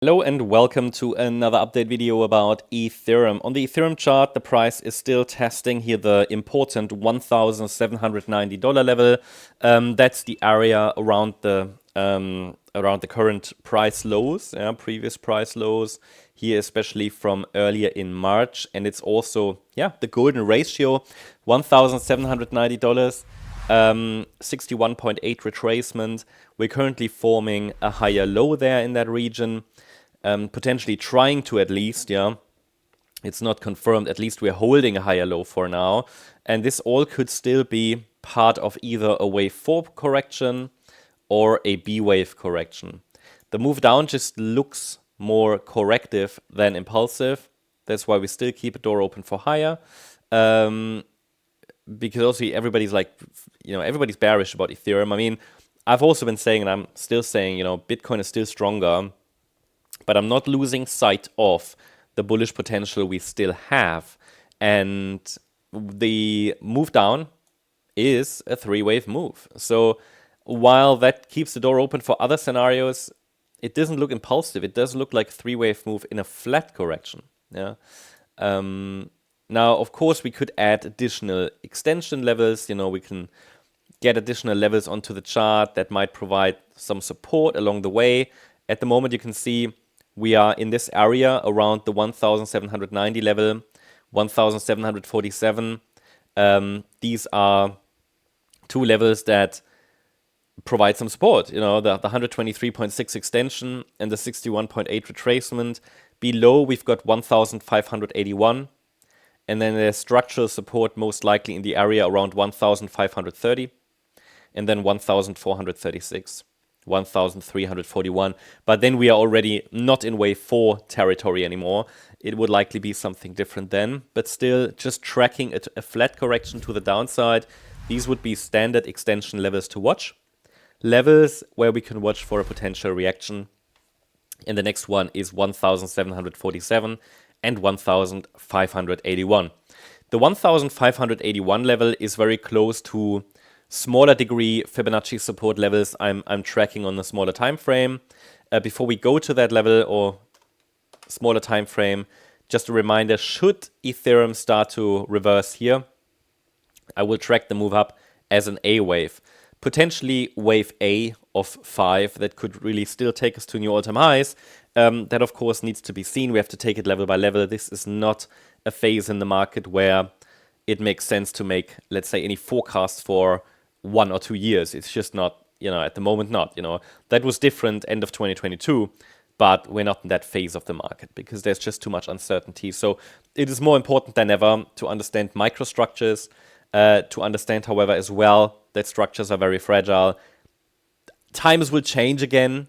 Hello and welcome to another update video about Ethereum. On the Ethereum chart, the price is still testing here the important $1,790 level. That's the area around the current price lows, previous price lows here, especially from earlier in March. And it's also, the golden ratio, $1,790. 61.8 retracement. We're currently forming a higher low there in that region, potentially trying to at least, it's not confirmed, at least we're holding a higher low for now. And this all could still be part of either a wave 4 correction or a B wave correction. The move down just looks more corrective than impulsive. That's why we still keep a door open for higher. Because also everybody's everybody's bearish about Ethereum. I mean, I've also been saying, and I'm still saying, Bitcoin is still stronger, but I'm not losing sight of the bullish potential we still have. And the move down is a three-wave move. So while that keeps the door open for other scenarios, it doesn't look impulsive. It does look like a three-wave move in a flat correction. Now, of course, we could add additional extension levels. We can get additional levels onto the chart that might provide some support along the way. At the moment, you can see we are in this area around the 1,790 level, 1,747. These are two levels that provide some support. The 123.6 extension and the 61.8 retracement. Below, we've got 1,581. And then there's structural support most likely in the area around 1,530. And then 1,436, 1,341. But then we are already not in wave 4 territory anymore. It would likely be something different then. But still, just tracking a flat correction to the downside, these would be standard extension levels to watch. Levels where we can watch for a potential reaction. And the next one is 1,747. And 1,581. The 1,581 level is very close to smaller degree Fibonacci support levels I'm tracking on a smaller time frame. Before we go to that level or smaller time frame, just a reminder, should Ethereum start to reverse here, I will track the move up as an A wave. Potentially wave A of 5 that could really still take us to new all-time highs. That, of course, needs to be seen. We have to take it level by level. This is not a phase in the market where it makes sense to make, let's say, any forecasts for 1 or 2 years. It's just not, at the moment not. That was different end of 2022, but we're not in that phase of the market because there's just too much uncertainty. So it is more important than ever to understand microstructures, to understand, however, as well that structures are very fragile. Times will change again.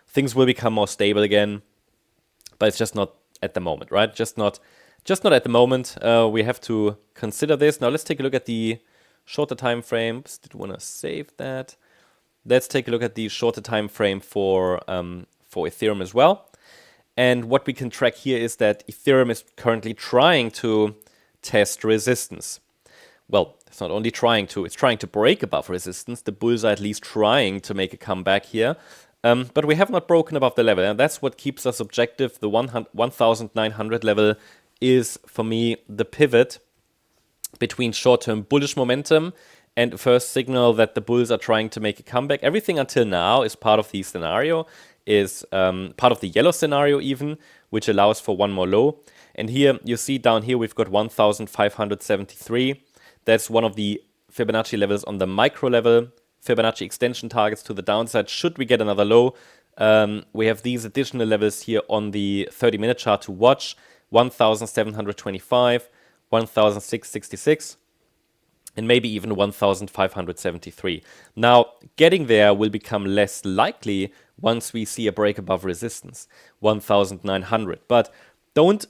Things will become more stable again, but it's just not at the moment, right? Just not at the moment. We have to consider this. Now let's take a look at the shorter time frame. Did want to save that? Let's take a look at the shorter time frame for Ethereum as well. And what we can track here is that Ethereum is currently trying to test resistance. Well, it's not only trying to, it's trying to break above resistance. The bulls are at least trying to make a comeback here. But we have not broken above the level, and that's what keeps us objective. The 1,900 level is, for me, the pivot between short-term bullish momentum and the first signal that the bulls are trying to make a comeback. Everything until now is part of the scenario, is part of the yellow scenario even, which allows for one more low. And here, you see down here, we've got 1,573. That's one of the Fibonacci levels on the micro level. Fibonacci extension targets to the downside should we get another low. We have these additional levels here on the 30-minute chart to watch. 1,725, 1,666, and maybe even 1,573. Now, getting there will become less likely once we see a break above resistance, 1,900. But don't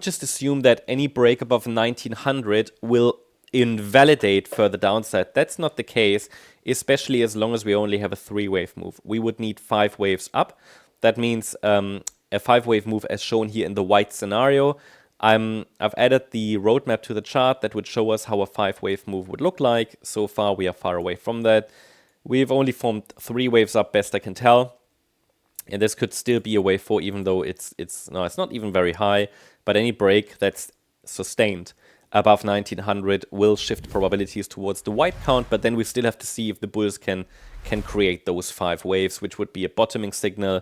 just assume that any break above 1,900 will invalidate further downside. That's not the case, especially as long as we only have a 3-wave move. We would need 5 waves up. That means a 5-wave move as shown here in the white scenario. I've added the roadmap to the chart that would show us how a 5-wave move would look like. So far, we are far away from that. We've only formed 3 waves up, best I can tell. And this could still be a wave 4, even though it's not even very high. But any break that's sustained above 1900 will shift probabilities towards the white count. But then we still have to see if the bulls can create those 5 waves, which would be a bottoming signal.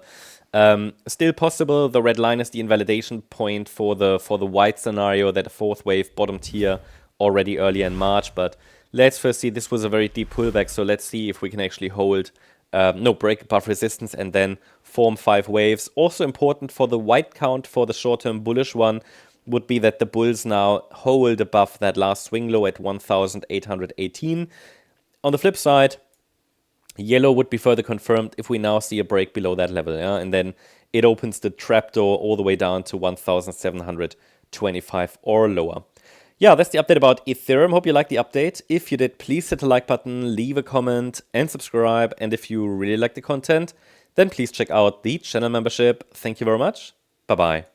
Still possible. The red line is the invalidation point for the white scenario that a 4th wave bottomed here already earlier in March. But let's first see. This was a very deep pullback, so let's see if we can actually hold. Break above resistance and then form 5 waves. Also important for the white count for the short-term bullish one would be that the bulls now hold above that last swing low at 1,818. On the flip side, yellow would be further confirmed if we now see a break below that level, and then it opens the trapdoor all the way down to 1,725 or lower. Yeah, that's the update about Ethereum. Hope you liked the update. If you did, please hit the like button, leave a comment, and subscribe. And if you really like the content, then please check out the channel membership. Thank you very much. Bye-bye.